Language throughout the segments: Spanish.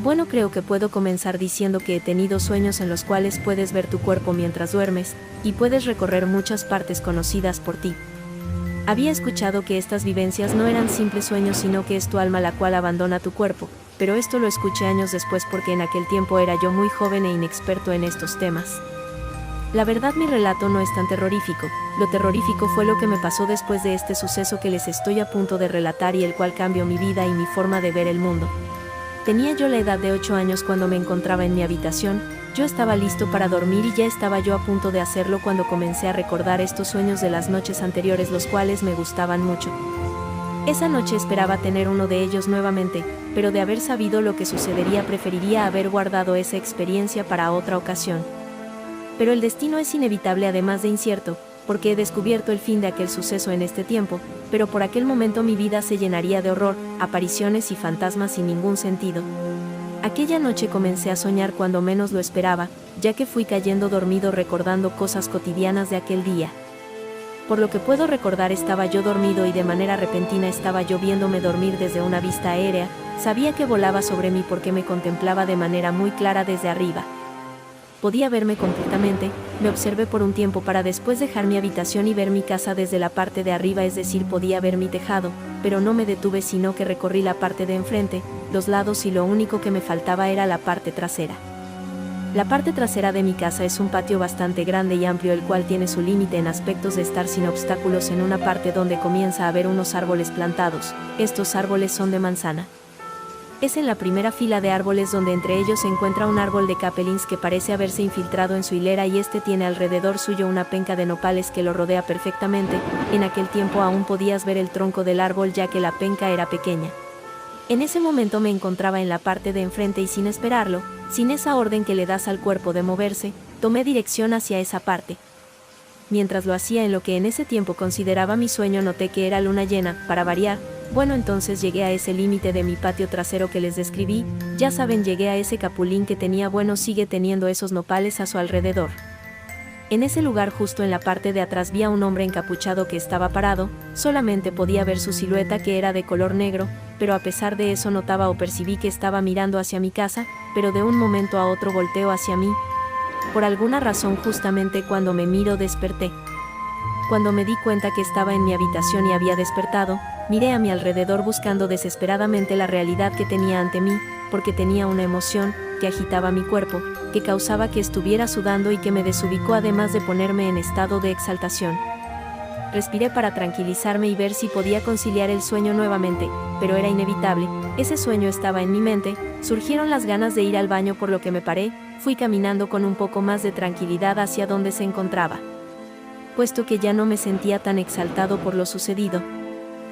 Bueno, creo que puedo comenzar diciendo que he tenido sueños en los cuales puedes ver tu cuerpo mientras duermes, y puedes recorrer muchas partes conocidas por ti. Había escuchado que estas vivencias no eran simples sueños sino que es tu alma la cual abandona tu cuerpo, pero esto lo escuché años después porque en aquel tiempo era yo muy joven e inexperto en estos temas. La verdad, mi relato no es tan terrorífico. Lo terrorífico fue lo que me pasó después de este suceso que les estoy a punto de relatar y el cual cambió mi vida y mi forma de ver el mundo. Tenía yo la edad de 8 años cuando me encontraba en mi habitación. Yo estaba listo para dormir y ya estaba yo a punto de hacerlo cuando comencé a recordar estos sueños de las noches anteriores, los cuales me gustaban mucho. Esa noche esperaba tener uno de ellos nuevamente, pero de haber sabido lo que sucedería preferiría haber guardado esa experiencia para otra ocasión. Pero el destino es inevitable además de incierto, porque he descubierto el fin de aquel suceso en este tiempo, pero por aquel momento mi vida se llenaría de horror, apariciones y fantasmas sin ningún sentido. Aquella noche comencé a soñar cuando menos lo esperaba, ya que fui cayendo dormido recordando cosas cotidianas de aquel día. Por lo que puedo recordar, estaba yo dormido y de manera repentina estaba yo viéndome dormir desde una vista aérea. Sabía que volaba sobre mí porque me contemplaba de manera muy clara desde arriba. Podía verme completamente. Me observé por un tiempo para después dejar mi habitación y ver mi casa desde la parte de arriba, es decir, podía ver mi tejado, pero no me detuve sino que recorrí la parte de enfrente, los lados y lo único que me faltaba era la parte trasera. La parte trasera de mi casa es un patio bastante grande y amplio, el cual tiene su límite en aspectos de estar sin obstáculos en una parte donde comienza a haber unos árboles plantados. Estos árboles son de manzana. Es en la primera fila de árboles donde entre ellos se encuentra un árbol de capelins que parece haberse infiltrado en su hilera y este tiene alrededor suyo una penca de nopales que lo rodea perfectamente. En aquel tiempo aún podías ver el tronco del árbol ya que la penca era pequeña. En ese momento me encontraba en la parte de enfrente y sin esperarlo, sin esa orden que le das al cuerpo de moverse, tomé dirección hacia esa parte. Mientras lo hacía en lo que en ese tiempo consideraba mi sueño, noté que era luna llena, para variar. Bueno, entonces llegué a ese límite de mi patio trasero que les describí. Ya saben, llegué a ese capulín que tenía, bueno, sigue teniendo esos nopales a su alrededor. En ese lugar, justo en la parte de atrás, vi a un hombre encapuchado que estaba parado. Solamente podía ver su silueta, que era de color negro, pero a pesar de eso notaba o percibí que estaba mirando hacia mi casa, pero de un momento a otro volteó hacia mí. Por alguna razón, justamente cuando me miro, desperté. Cuando me di cuenta que estaba en mi habitación y había despertado, miré a mi alrededor buscando desesperadamente la realidad que tenía ante mí, porque tenía una emoción que agitaba mi cuerpo, que causaba que estuviera sudando y que me desubicó además de ponerme en estado de exaltación. Respiré para tranquilizarme y ver si podía conciliar el sueño nuevamente, pero era inevitable. Ese sueño estaba en mi mente. Surgieron las ganas de ir al baño, por lo que me paré. Fui caminando con un poco más de tranquilidad hacia donde se encontraba, puesto que ya no me sentía tan exaltado por lo sucedido.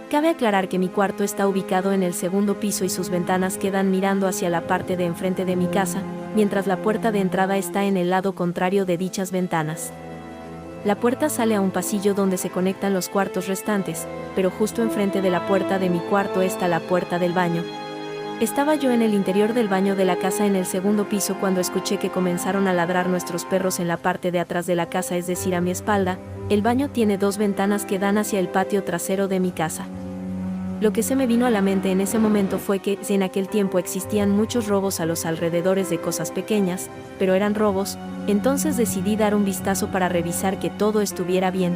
Cabe aclarar que mi cuarto está ubicado en el segundo piso y sus ventanas quedan mirando hacia la parte de enfrente de mi casa, mientras la puerta de entrada está en el lado contrario de dichas ventanas. La puerta sale a un pasillo donde se conectan los cuartos restantes, pero justo enfrente de la puerta de mi cuarto está la puerta del baño. Estaba yo en el interior del baño de la casa en el segundo piso cuando escuché que comenzaron a ladrar nuestros perros en la parte de atrás de la casa, es decir, a mi espalda. El baño tiene 2 ventanas que dan hacia el patio trasero de mi casa. Lo que se me vino a la mente en ese momento fue que, si en aquel tiempo existían muchos robos a los alrededores de cosas pequeñas, pero eran robos, entonces decidí dar un vistazo para revisar que todo estuviera bien.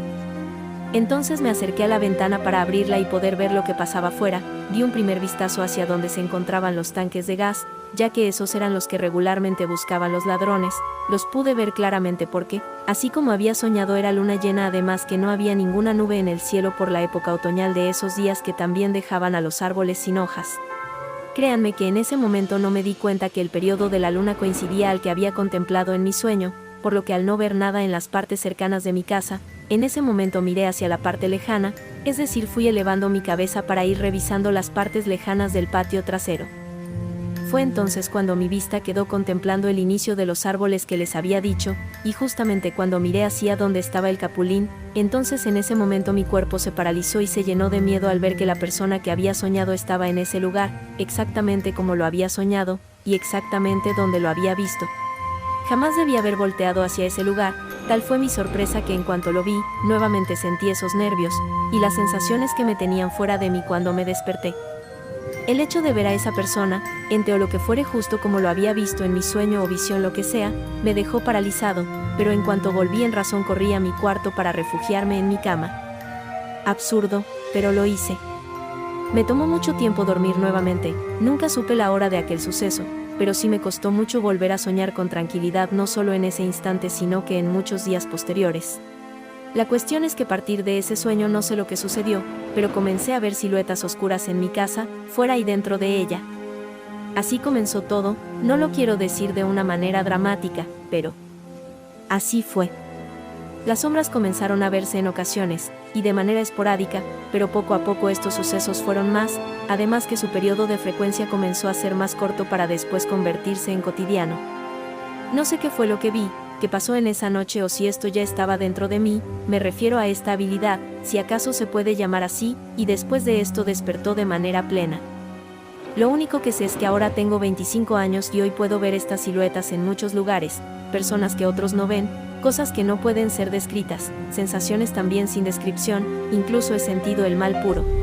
Entonces me acerqué a la ventana para abrirla y poder ver lo que pasaba afuera. Di un primer vistazo hacia donde se encontraban los tanques de gas, ya que esos eran los que regularmente buscaban los ladrones. Los pude ver claramente porque, así como había soñado, era luna llena, además que no había ninguna nube en el cielo por la época otoñal de esos días que también dejaban a los árboles sin hojas. Créanme que en ese momento no me di cuenta que el periodo de la luna coincidía al que había contemplado en mi sueño, por lo que al no ver nada en las partes cercanas de mi casa, en ese momento miré hacia la parte lejana, es decir, fui elevando mi cabeza para ir revisando las partes lejanas del patio trasero. Fue entonces cuando mi vista quedó contemplando el inicio de los árboles que les había dicho, y justamente cuando miré hacia donde estaba el capulín, entonces en ese momento mi cuerpo se paralizó y se llenó de miedo al ver que la persona que había soñado estaba en ese lugar, exactamente como lo había soñado, y exactamente donde lo había visto. Jamás debí haber volteado hacia ese lugar. Tal fue mi sorpresa que en cuanto lo vi, nuevamente sentí esos nervios y las sensaciones que me tenían fuera de mí cuando me desperté. El hecho de ver a esa persona, ente o lo que fuere justo como lo había visto en mi sueño o visión lo que sea, me dejó paralizado, pero en cuanto volví en razón corrí a mi cuarto para refugiarme en mi cama. Absurdo, pero lo hice. Me tomó mucho tiempo dormir nuevamente, nunca supe la hora de aquel suceso, pero sí me costó mucho volver a soñar con tranquilidad no solo en ese instante sino que en muchos días posteriores. La cuestión es que a partir de ese sueño no sé lo que sucedió, pero comencé a ver siluetas oscuras en mi casa, fuera y dentro de ella. Así comenzó todo, no lo quiero decir de una manera dramática, pero así fue. Las sombras comenzaron a verse en ocasiones, y de manera esporádica, pero poco a poco estos sucesos fueron más, además que su periodo de frecuencia comenzó a ser más corto para después convertirse en cotidiano. No sé qué fue lo que vi, qué pasó en esa noche o si esto ya estaba dentro de mí, me refiero a esta habilidad, si acaso se puede llamar así, y después de esto despertó de manera plena. Lo único que sé es que ahora tengo 25 años y hoy puedo ver estas siluetas en muchos lugares, personas que otros no ven, cosas que no pueden ser descritas, sensaciones también sin descripción, incluso he sentido el mal puro.